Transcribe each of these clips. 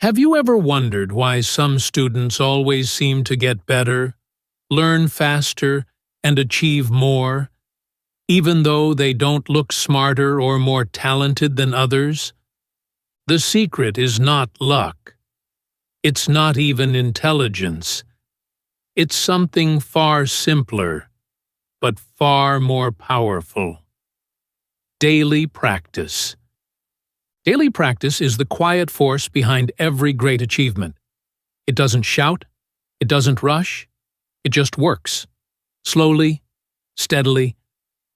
Have you ever wondered why some students always seem to get better, learn faster, and achieve more, even though they don't look smarter or more talented than others? The secret is not luck. It's not even intelligence. It's something far simpler, but far more powerful. Daily practice. Daily practice is the quiet force behind every great achievement. It doesn't shout, it doesn't rush, it just works. Slowly, steadily,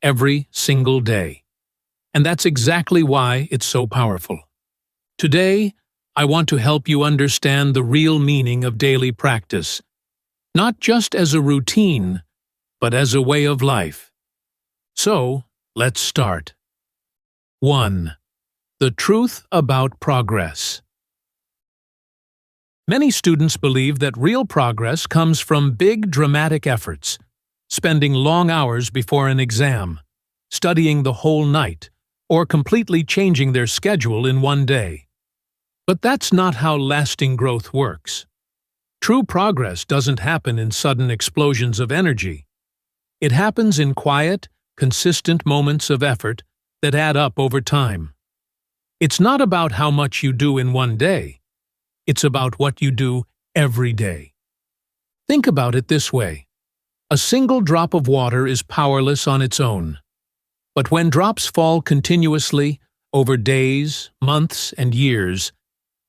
every single day. And that's exactly why it's so powerful. Today, I want to help you understand the real meaning of daily practice, not just as a routine, but as a way of life. So, let's start. 1. The truth about progress. Many students believe that real progress comes from big, dramatic efforts, spending long hours before an exam, studying the whole night, or completely changing their schedule in one day. But that's not how lasting growth works. True progress doesn't happen in sudden explosions of energy. It happens in quiet, consistent moments of effort that add up over time. It's not about how much you do in one day. It's about what you do every day. Think about it this way. A single drop of water is powerless on its own. But when drops fall continuously, over days, months, and years,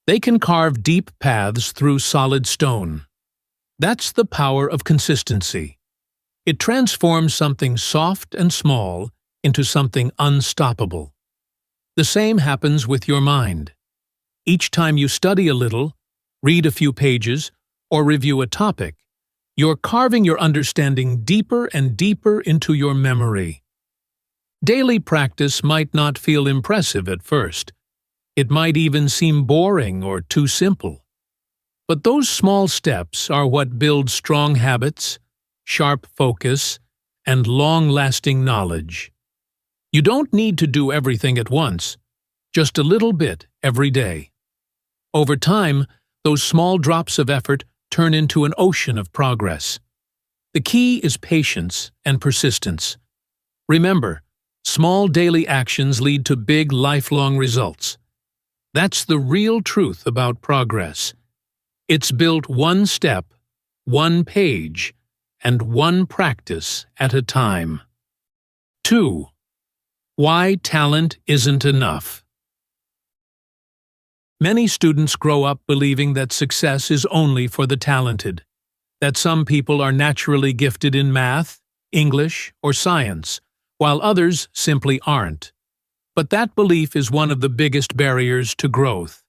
they can carve deep paths through solid stone. That's the power of consistency. It transforms something soft and small into something unstoppable. The same happens with your mind. Each time you study a little, read a few pages, or review a topic, you're carving your understanding deeper and deeper into your memory. Daily practice might not feel impressive at first. It might even seem boring or too simple. But those small steps are what build strong habits, sharp focus, and long-lasting knowledge. You don't need to do everything at once, just a little bit every day. Over time, those small drops of effort turn into an ocean of progress. The key is patience and persistence. Remember, small daily actions lead to big lifelong results. That's the real truth about progress. It's built one step, one page, and one practice at a time. 2. Why talent isn't enough. Many students grow up believing that success is only for the talented, that some people are naturally gifted in math, English, or science, while others simply aren't. But that belief is one of the biggest barriers to growth.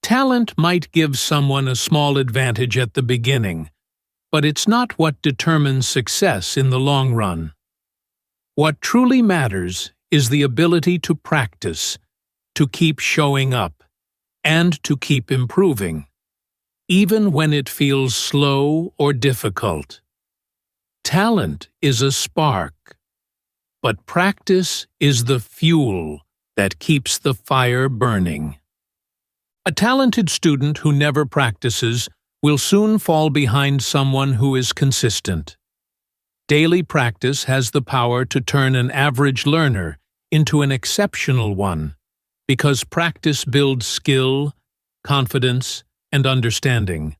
Talent might give someone a small advantage at the beginning, but it's not what determines success in the long run. What truly matters is the ability to practice, to keep showing up, and to keep improving, even when it feels slow or difficult. Talent is a spark, but practice is the fuel that keeps the fire burning. A talented student who never practices will soon fall behind someone who is consistent. Daily practice has the power to turn an average learner into an exceptional one, because practice builds skill, confidence, and understanding.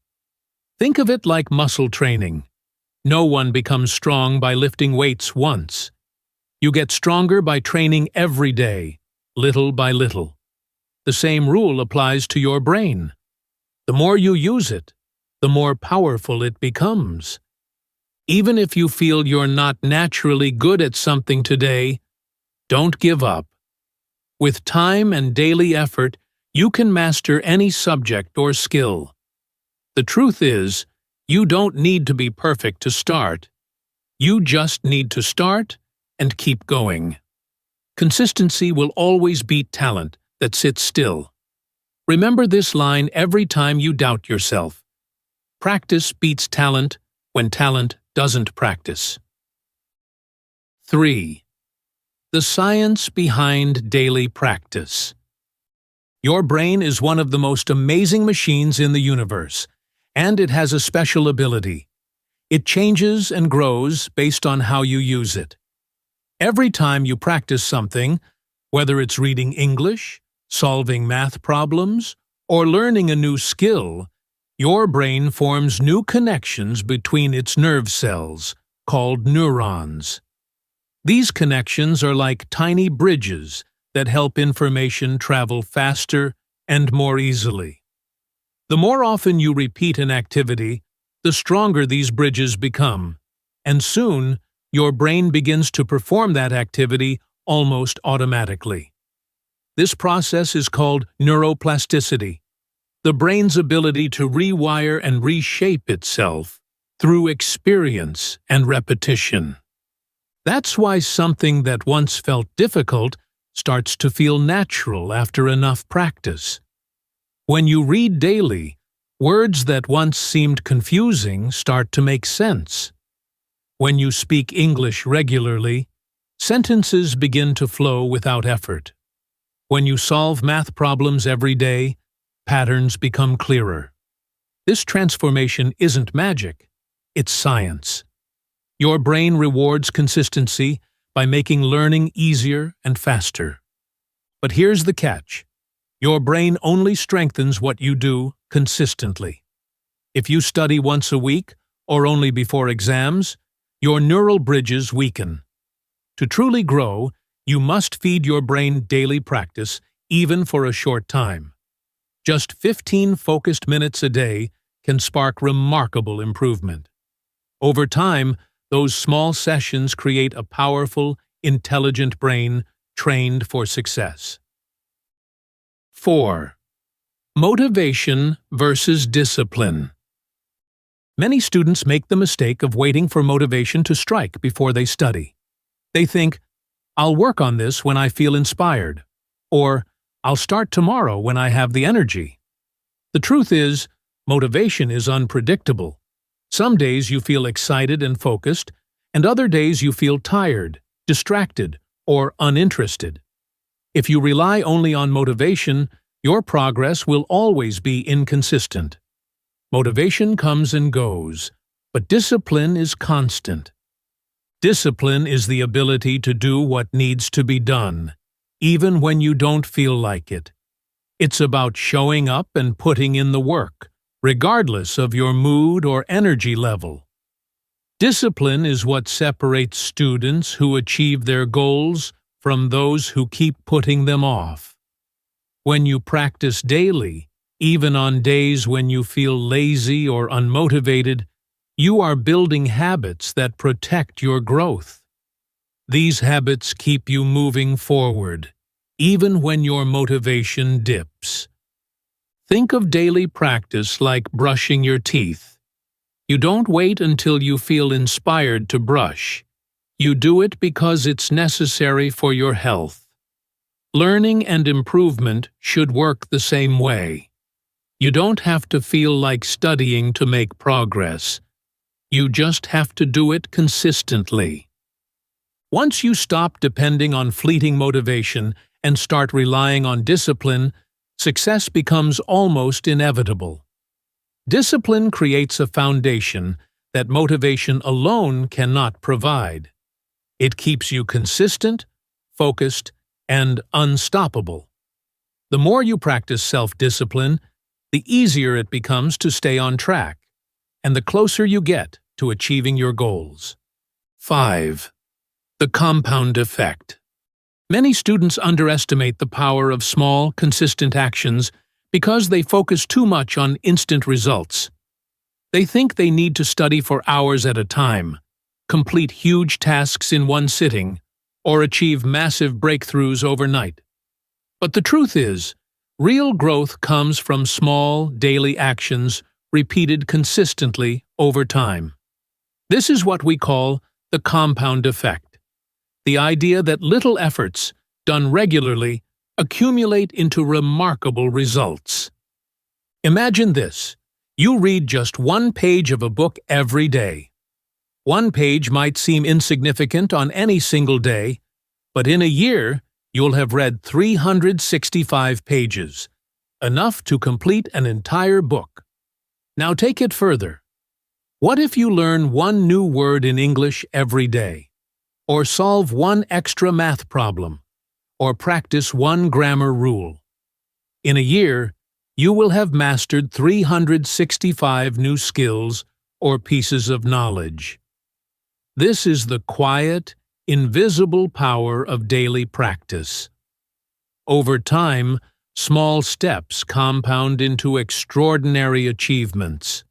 Think of it like muscle training. No one becomes strong by lifting weights once. You get stronger by training every day, little by little. The same rule applies to your brain. The more you use it, the more powerful it becomes. Even if you feel you're not naturally good at something today, don't give up. With time and daily effort, you can master any subject or skill. The truth is, you don't need to be perfect to start. You just need to start and keep going. Consistency will always beat talent that sits still. Remember this line every time you doubt yourself. Practice beats talent when talent doesn't practice. 3. The science behind daily practice. Your brain is one of the most amazing machines in the universe, and it has a special ability. It changes and grows based on how you use it. Every time you practice something, whether it's reading English, solving math problems, or learning a new skill, your brain forms new connections between its nerve cells, called neurons. These connections are like tiny bridges that help information travel faster and more easily. The more often you repeat an activity, the stronger these bridges become, and soon your brain begins to perform that activity almost automatically. This process is called neuroplasticity, the brain's ability to rewire and reshape itself through experience and repetition. That's why something that once felt difficult starts to feel natural after enough practice. When you read daily, words that once seemed confusing start to make sense. When you speak English regularly, sentences begin to flow without effort. When you solve math problems every day, patterns become clearer. This transformation isn't magic, it's science. Your brain rewards consistency by making learning easier and faster. But here's the catch. Your brain only strengthens what you do consistently. If you study once a week or only before exams, your neural bridges weaken. To truly grow, you must feed your brain daily practice, even for a short time. Just 15 focused minutes a day can spark remarkable improvement. Over time, those small sessions create a powerful, intelligent brain trained for success. 4. Motivation versus discipline. Many students make the mistake of waiting for motivation to strike before they study. They think, "I'll work on this when I feel inspired," or "I'll start tomorrow when I have the energy." The truth is, motivation is unpredictable. Some days you feel excited and focused, and other days you feel tired, distracted, or uninterested. If you rely only on motivation, your progress will always be inconsistent. Motivation comes and goes, but discipline is constant. Discipline is the ability to do what needs to be done, even when you don't feel like it. It's about showing up and putting in the work, regardless of your mood or energy level. Discipline is what separates students who achieve their goals from those who keep putting them off. When you practice daily, even on days when you feel lazy or unmotivated, you are building habits that protect your growth. These habits keep you moving forward, even when your motivation dips. Think of daily practice like brushing your teeth. You don't wait until you feel inspired to brush. You do it because it's necessary for your health. Learning and improvement should work the same way. You don't have to feel like studying to make progress. You just have to do it consistently. Once you stop depending on fleeting motivation and start relying on discipline, success becomes almost inevitable. Discipline creates a foundation that motivation alone cannot provide. It keeps you consistent, focused, and unstoppable. The more you practice self-discipline, the easier it becomes to stay on track, and the closer you get to achieving your goals. 5. The compound effect. Many students underestimate the power of small, consistent actions because they focus too much on instant results. They think they need to study for hours at a time, complete huge tasks in one sitting, or achieve massive breakthroughs overnight. But the truth is, real growth comes from small, daily actions repeated consistently over time. This is what we call the compound effect. The idea that little efforts, done regularly, accumulate into remarkable results. Imagine this. You read just one page of a book every day. One page might seem insignificant on any single day, but in a year, you'll have read 365 pages, enough to complete an entire book. Now take it further. What if you learn one new word in English every day, or solve one extra math problem, or practice one grammar rule? In a year, you will have mastered 365 new skills or pieces of knowledge. This is the quiet, invisible power of daily practice. Over time, small steps compound into extraordinary achievements.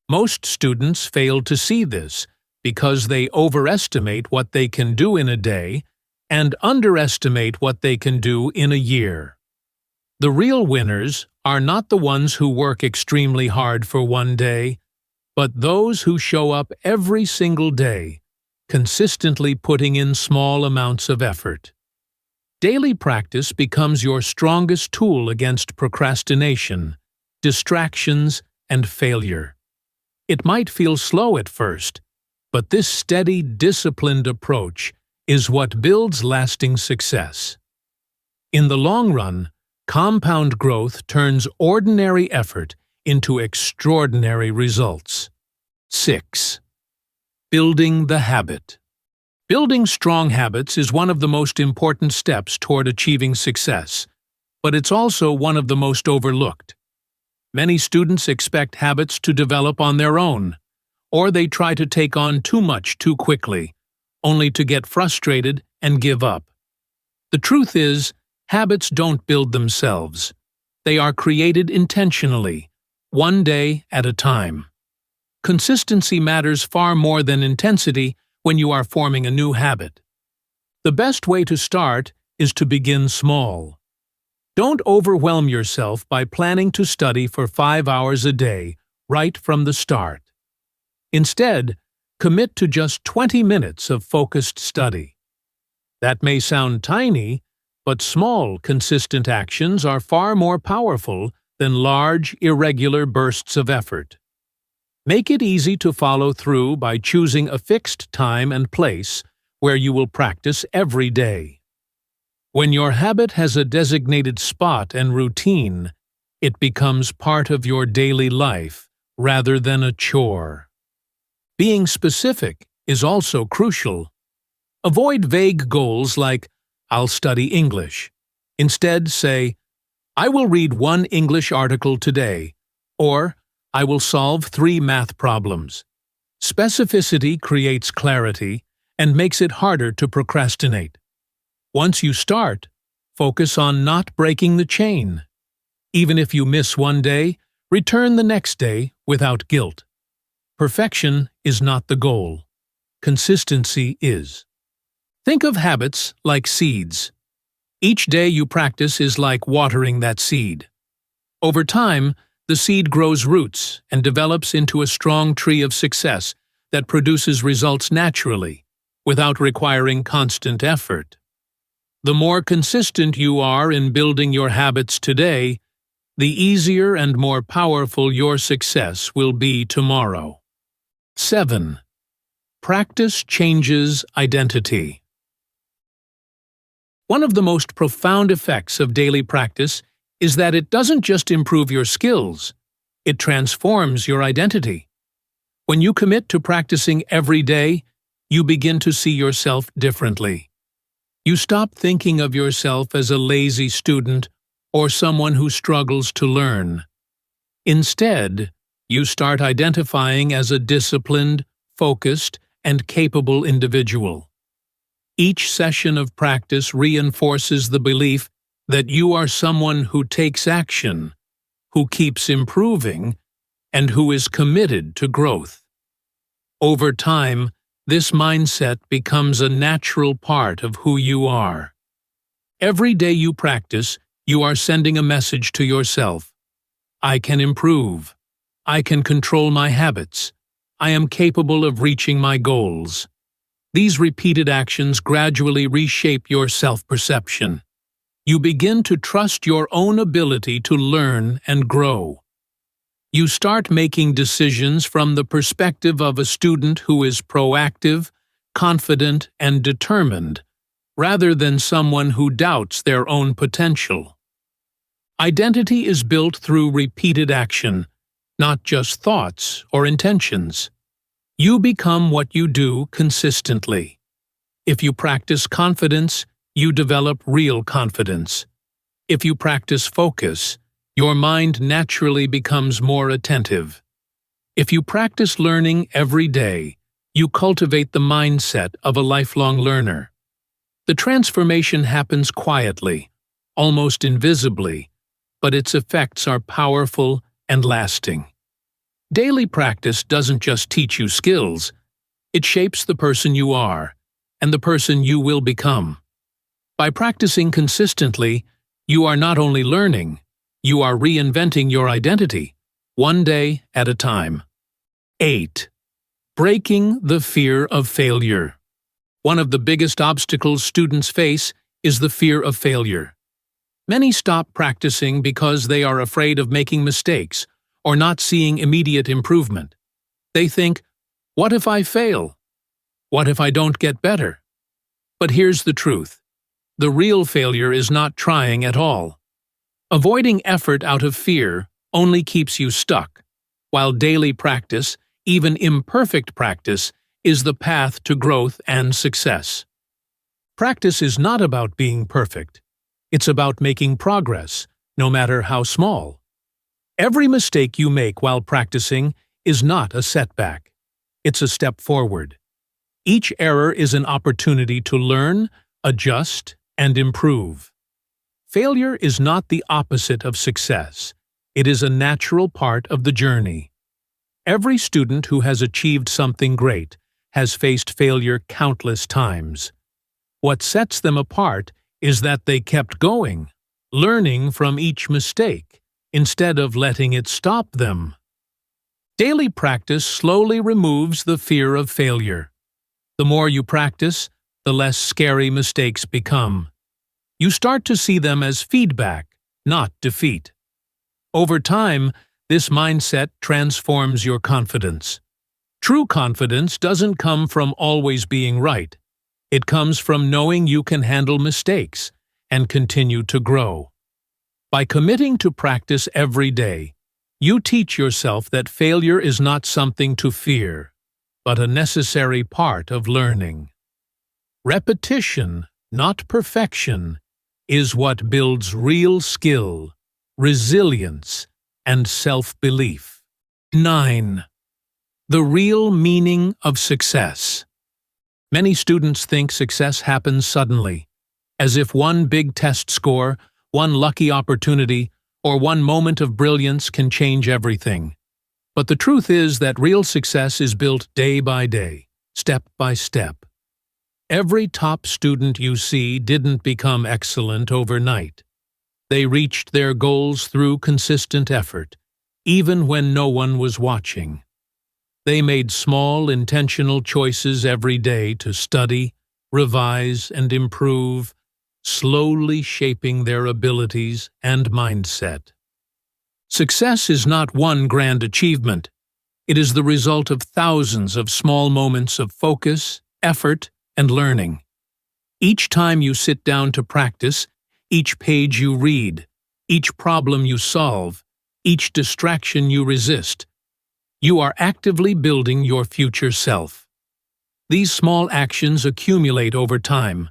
Most students fail to see this because they overestimate what they can do in a day and underestimate what they can do in a year. The real winners are not the ones who work extremely hard for one day, but those who show up every single day, consistently putting in small amounts of effort. Daily practice becomes your strongest tool against procrastination, distractions, and failure. It might feel slow at first, but this steady, disciplined approach is what builds lasting success. In the long run, compound growth turns ordinary effort into extraordinary results. 6. Building the habit. Building strong habits is one of the most important steps toward achieving success, but it's also one of the most overlooked. Many students expect habits to develop on their own, or they try to take on too much too quickly, only to get frustrated and give up. The truth is, habits don't build themselves. They are created intentionally, one day at a time. Consistency matters far more than intensity when you are forming a new habit. The best way to start is to begin small. Don't overwhelm yourself by planning to study for 5 hours a day right from the start. Instead, commit to just 20 minutes of focused study. That may sound tiny, but small, consistent actions are far more powerful than large, irregular bursts of effort. Make it easy to follow through by choosing a fixed time and place where you will practice every day. When your habit has a designated spot and routine, it becomes part of your daily life rather than a chore. Being specific is also crucial. Avoid vague goals like, "I'll study English." Instead, say, "I will read one English article today," or "I will solve 3 math problems." Specificity creates clarity and makes it harder to procrastinate. Once you start, focus on not breaking the chain. Even if you miss one day, return the next day without guilt. Perfection is not the goal. Consistency is. Think of habits like seeds. Each day you practice is like watering that seed. Over time, the seed grows roots and develops into a strong tree of success that produces results naturally, without requiring constant effort. The more consistent you are in building your habits today, the easier and more powerful your success will be tomorrow. 7. Practice changes identity. One of the most profound effects of daily practice is that it doesn't just improve your skills, it transforms your identity. When you commit to practicing every day, you begin to see yourself differently. You stop thinking of yourself as a lazy student or someone who struggles to learn. Instead, you start identifying as a disciplined, focused, and capable individual. Each session of practice reinforces the belief that you are someone who takes action, who keeps improving, and who is committed to growth. Over time, this mindset becomes a natural part of who you are. Every day you practice, you are sending a message to yourself. I can improve. I can control my habits. I am capable of reaching my goals. These repeated actions gradually reshape your self-perception. You begin to trust your own ability to learn and grow. You start making decisions from the perspective of a student who is proactive, confident, and determined, rather than someone who doubts their own potential. Identity is built through repeated action, not just thoughts or intentions. You become what you do consistently. If you practice confidence, you develop real confidence. If you practice focus, your mind naturally becomes more attentive. If you practice learning every day, you cultivate the mindset of a lifelong learner. The transformation happens quietly, almost invisibly, but its effects are powerful and lasting. Daily practice doesn't just teach you skills, it shapes the person you are and the person you will become. By practicing consistently, you are not only learning, you are reinventing your identity, one day at a time. 8. Breaking the fear of failure. One of the biggest obstacles students face is the fear of failure. Many stop practicing because they are afraid of making mistakes or not seeing immediate improvement. They think, "What if I fail? What if I don't get better?" But here's the truth. The real failure is not trying at all. Avoiding effort out of fear only keeps you stuck, while daily practice, even imperfect practice, is the path to growth and success. Practice is not about being perfect. It's about making progress, no matter how small. Every mistake you make while practicing is not a setback. It's a step forward. Each error is an opportunity to learn, adjust, and improve. Failure is not the opposite of success. It is a natural part of the journey. Every student who has achieved something great has faced failure countless times. What sets them apart is that they kept going, learning from each mistake, instead of letting it stop them. Daily practice slowly removes the fear of failure. The more you practice, the less scary mistakes become. You start to see them as feedback, not defeat. Over time, this mindset transforms your confidence. True confidence doesn't come from always being right. It comes from knowing you can handle mistakes and continue to grow. By committing to practice every day, you teach yourself that failure is not something to fear, but a necessary part of learning. Repetition, not perfection, is what builds real skill, resilience, and self-belief. 9. The real meaning of success. Many students think success happens suddenly, as if one big test score, one lucky opportunity, or one moment of brilliance can change everything. But the truth is that real success is built day by day, step by step. Every top student you see didn't become excellent overnight. They reached their goals through consistent effort, even when no one was watching. They made small, intentional choices every day to study, revise, and improve, slowly shaping their abilities and mindset. Success is not one grand achievement. It is the result of thousands of small moments of focus, effort, and learning. Each time you sit down to practice, each page you read, each problem you solve, each distraction you resist, you are actively building your future self. These small actions accumulate over time,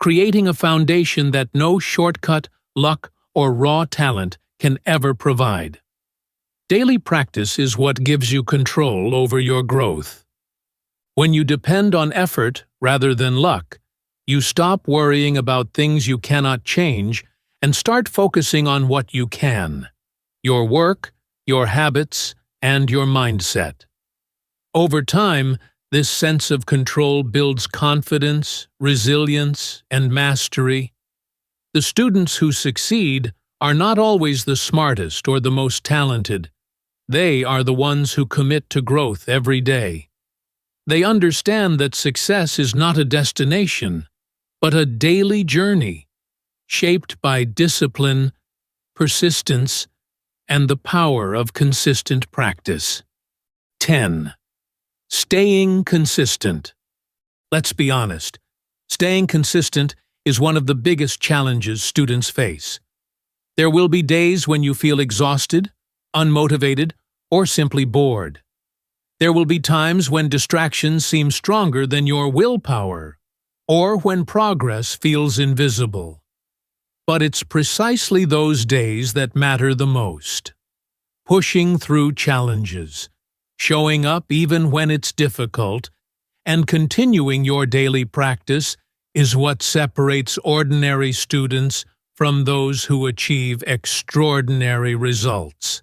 creating a foundation that no shortcut, luck, or raw talent can ever provide. Daily practice is what gives you control over your growth. When you depend on effort rather than luck, you stop worrying about things you cannot change and start focusing on what you can: your work, your habits, and your mindset. Over time, this sense of control builds confidence, resilience, and mastery. The students who succeed are not always the smartest or the most talented. They are the ones who commit to growth every day. They understand that success is not a destination, but a daily journey, shaped by discipline, persistence, and the power of consistent practice. 10. Staying consistent. Let's be honest, staying consistent is one of the biggest challenges students face. There will be days when you feel exhausted, unmotivated, or simply bored. There will be times when distractions seem stronger than your willpower, or when progress feels invisible. But it's precisely those days that matter the most. Pushing through challenges, showing up even when it's difficult, and continuing your daily practice is what separates ordinary students from those who achieve extraordinary results.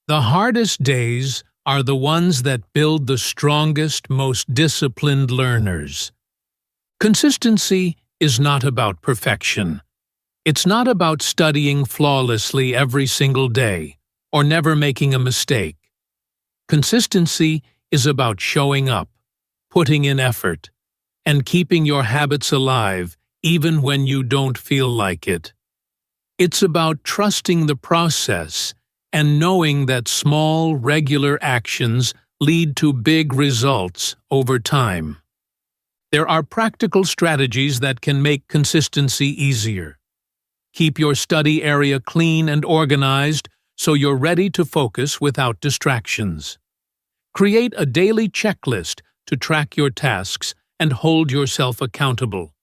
The hardest days are the ones that build the strongest, most disciplined learners. Consistency is not about perfection. It's not about studying flawlessly every single day or never making a mistake. Consistency is about showing up, putting in effort, and keeping your habits alive even when you don't feel like it. It's about trusting the process and knowing that small, regular actions lead to big results over time. There are practical strategies that can make consistency easier. Keep your study area clean and organized so you're ready to focus without distractions. Create a daily checklist to track your tasks and hold yourself accountable.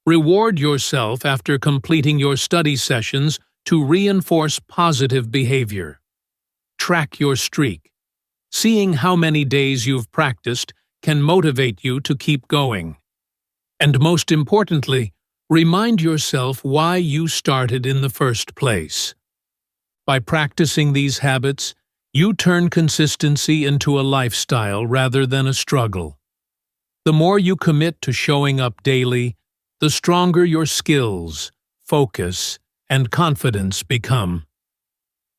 Reward yourself after completing your study sessions to reinforce positive behavior. Track your streak. Seeing how many days you've practiced can motivate you to keep going. And most importantly, remind yourself why you started in the first place. By practicing these habits, you turn consistency into a lifestyle rather than a struggle. The more you commit to showing up daily, the stronger your skills, focus, and confidence become.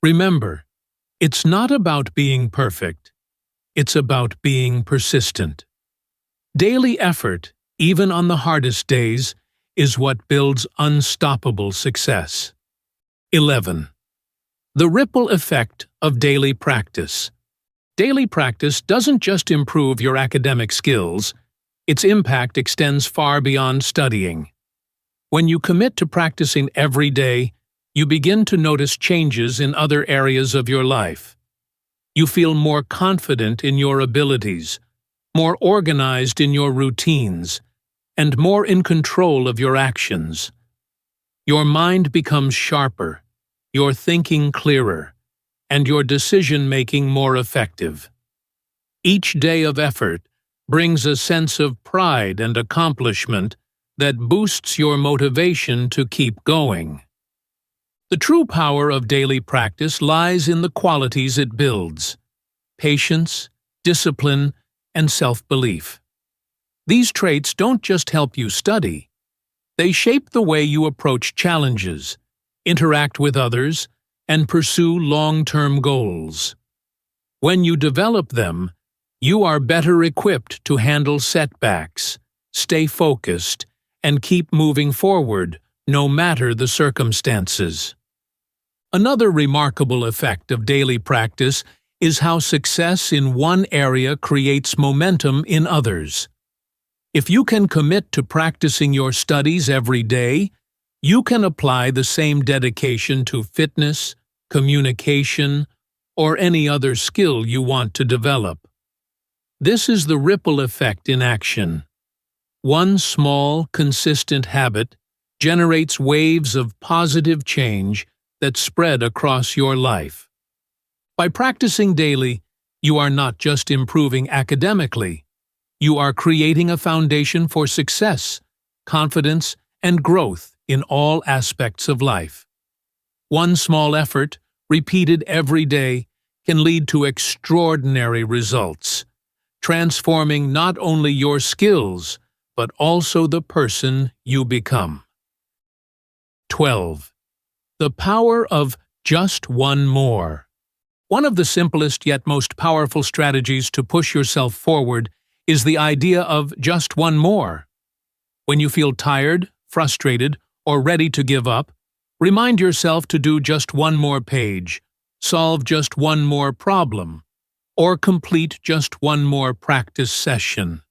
Remember, it's not about being perfect. It's about being persistent. Daily effort, even on the hardest days, is what builds unstoppable success. 11. The ripple effect of daily practice. Daily practice doesn't just improve your academic skills, its impact extends far beyond studying. When you commit to practicing every day, you begin to notice changes in other areas of your life. You feel more confident in your abilities, more organized in your routines, and more in control of your actions. Your mind becomes sharper, your thinking clearer, and your decision-making more effective. Each day of effort brings a sense of pride and accomplishment that boosts your motivation to keep going. The true power of daily practice lies in the qualities it builds: patience, discipline, and self-belief. These traits don't just help you study. They shape the way you approach challenges, interact with others, and pursue long-term goals. When you develop them, you are better equipped to handle setbacks, stay focused, and keep moving forward, no matter the circumstances. Another remarkable effect of daily practice is how success in one area creates momentum in others. If you can commit to practicing your studies every day, you can apply the same dedication to fitness, communication, or any other skill you want to develop. This is the ripple effect in action. One small, consistent habit generates waves of positive change that spread across your life. By practicing daily, you are not just improving academically. You are creating a foundation for success, confidence, and growth in all aspects of life. One small effort, repeated every day, can lead to extraordinary results, transforming not only your skills, but also the person you become. 12. The power of just one more. One of the simplest yet most powerful strategies to push yourself forward is the idea of just one more. When you feel tired, frustrated, or ready to give up, remind yourself to do just one more page, solve just one more problem, or complete just one more practice session.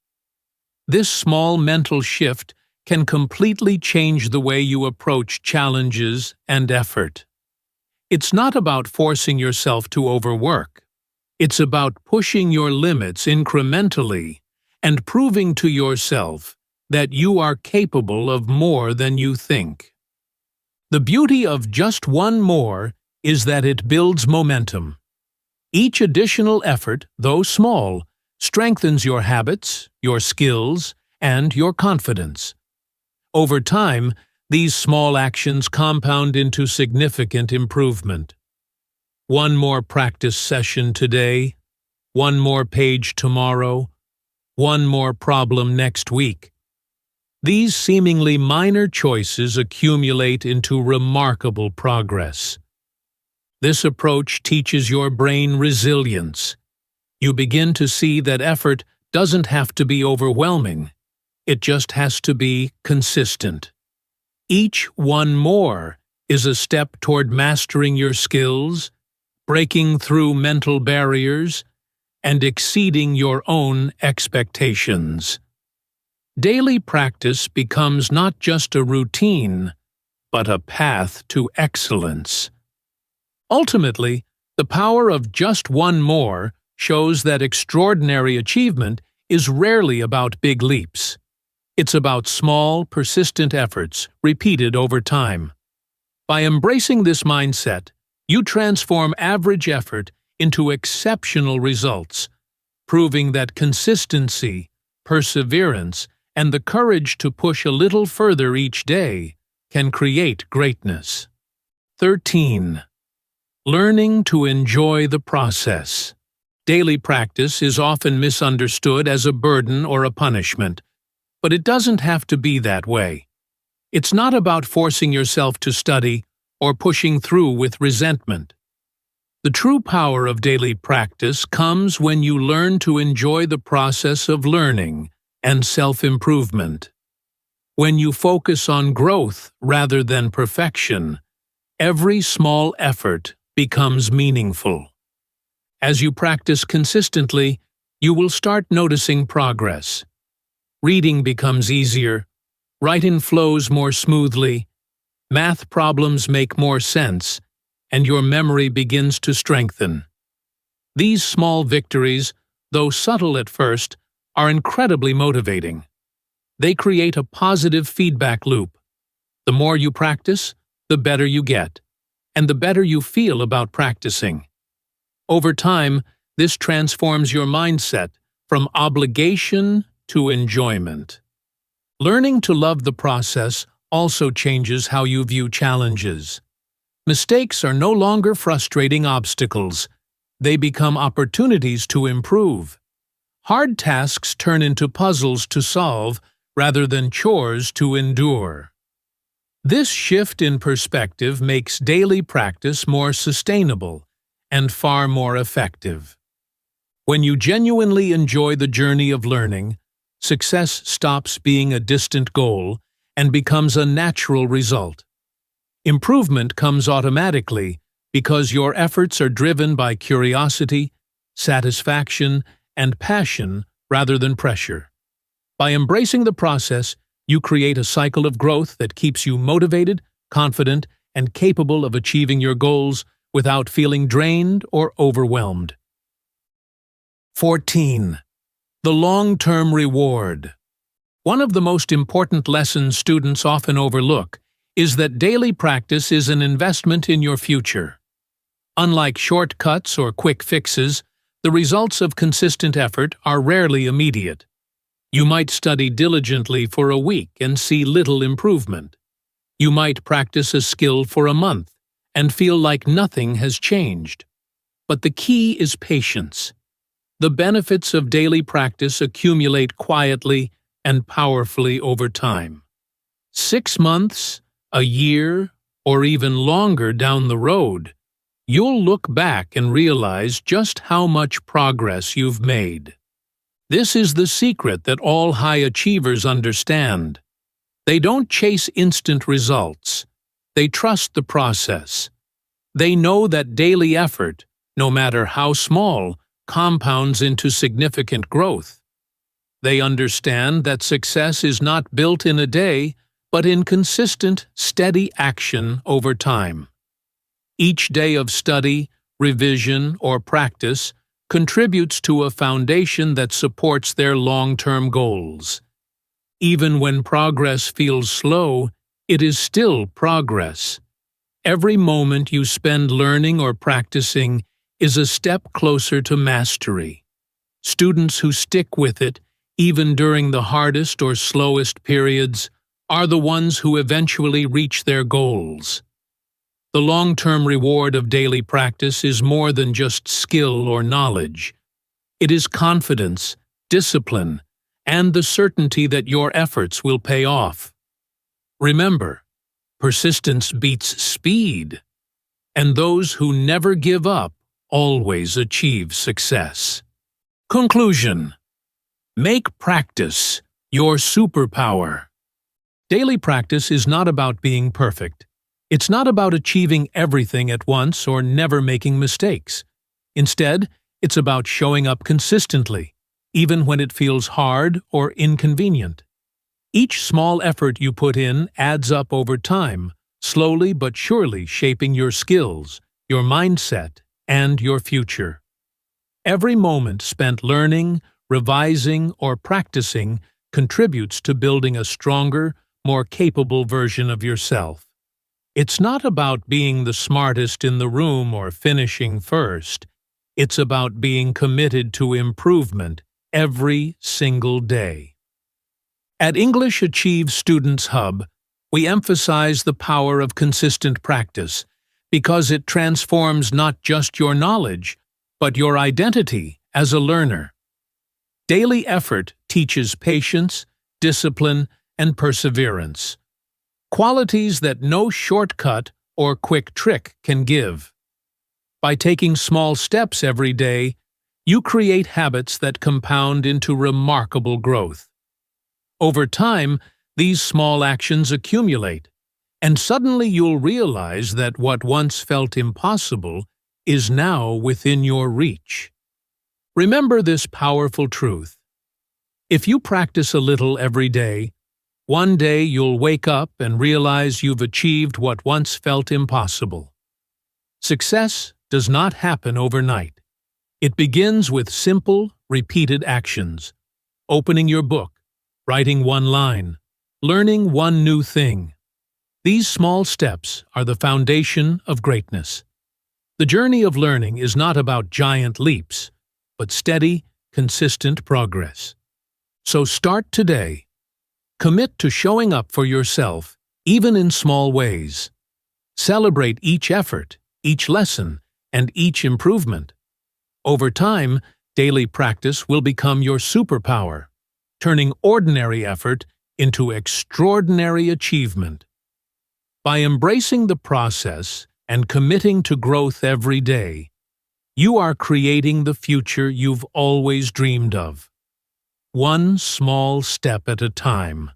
This small mental shift can completely change the way you approach challenges and effort. It's not about forcing yourself to overwork. It's about pushing your limits incrementally and proving to yourself that you are capable of more than you think. The beauty of just one more is that it builds momentum. Each additional effort, though small, strengthens your habits, your skills, and your confidence. Over time, these small actions compound into significant improvement. One more practice session today, one more page tomorrow, one more problem next week. These seemingly minor choices accumulate into remarkable progress. This approach teaches your brain resilience. You begin to see that effort doesn't have to be overwhelming. It just has to be consistent. Each one more is a step toward mastering your skills, breaking through mental barriers, and exceeding your own expectations. Daily practice becomes not just a routine, but a path to excellence. Ultimately, the power of just one more shows that extraordinary achievement is rarely about big leaps. It's about small, persistent efforts repeated over time. By embracing this mindset, you transform average effort into exceptional results, proving that consistency, perseverance, and the courage to push a little further each day can create greatness. 13. Learning to enjoy the process. Daily practice is often misunderstood as a burden or a punishment, but it doesn't have to be that way. It's not about forcing yourself to study or pushing through with resentment. The true power of daily practice comes when you learn to enjoy the process of learning and self-improvement. When you focus on growth rather than perfection, every small effort becomes meaningful. As you practice consistently, you will start noticing progress. Reading becomes easier, writing flows more smoothly, math problems make more sense, and your memory begins to strengthen. These small victories, though subtle at first, are incredibly motivating. They create a positive feedback loop. The more you practice, the better you get, and the better you feel about practicing. Over time, this transforms your mindset from obligation to enjoyment. Learning to love the process also changes how you view challenges. Mistakes are no longer frustrating obstacles. They become opportunities to improve. Hard tasks turn into puzzles to solve rather than chores to endure. This shift in perspective makes daily practice more sustainable and far more effective. When you genuinely enjoy the journey of learning, success stops being a distant goal and becomes a natural result. Improvement comes automatically because your efforts are driven by curiosity, satisfaction, and passion rather than pressure. By embracing the process, you create a cycle of growth that keeps you motivated, confident, and capable of achieving your goals without feeling drained or overwhelmed. 14. The long-term reward. One of the most important lessons students often overlook is that daily practice is an investment in your future. Unlike shortcuts or quick fixes, the results of consistent effort are rarely immediate. You might study diligently for a week and see little improvement. You might practice a skill for a month and feel like nothing has changed. But the key is patience. The benefits of daily practice accumulate quietly and powerfully over time. 6 months, a year, or even longer down the road, you'll look back and realize just how much progress you've made. This is the secret that all high achievers understand. They don't chase instant results. They trust the process. They know that daily effort, no matter how small, compounds into significant growth. They understand that success is not built in a day, but in consistent, steady action over time. Each day of study, revision, or practice contributes to a foundation that supports their long-term goals. Even when progress feels slow, it is still progress. Every moment you spend learning or practicing is a step closer to mastery. Students who stick with it, even during the hardest or slowest periods, are the ones who eventually reach their goals. The long-term reward of daily practice is more than just skill or knowledge. It is confidence, discipline, and the certainty that your efforts will pay off. Remember, persistence beats speed, and those who never give up always achieve success. Conclusion: make practice your superpower. Daily practice is not about being perfect. It's not about achieving everything at once or never making mistakes. Instead, it's about showing up consistently, even when it feels hard or inconvenient. Each small effort you put in adds up over time, slowly but surely shaping your skills, your mindset, and your future. Every moment spent learning, revising, or practicing contributes to building a stronger, more capable version of yourself. It's not about being the smartest in the room or finishing first. It's about being committed to improvement every single day. At English Achieve Students Hub, we emphasize the power of consistent practice because it transforms not just your knowledge, but your identity as a learner. Daily effort teaches patience, discipline, and perseverance, qualities that no shortcut or quick trick can give. By taking small steps every day, you create habits that compound into remarkable growth. Over time, these small actions accumulate, and suddenly you'll realize that what once felt impossible is now within your reach. Remember this powerful truth: if you practice a little every day, one day you'll wake up and realize you've achieved what once felt impossible. Success does not happen overnight. It begins with simple, repeated actions: opening your book, writing one line, learning one new thing. These small steps are the foundation of greatness. The journey of learning is not about giant leaps, but steady, consistent progress. So start today. Commit to showing up for yourself, even in small ways. Celebrate each effort, each lesson, and each improvement. Over time, daily practice will become your superpower, turning ordinary effort into extraordinary achievement. By embracing the process and committing to growth every day, you are creating the future you've always dreamed of, one small step at a time.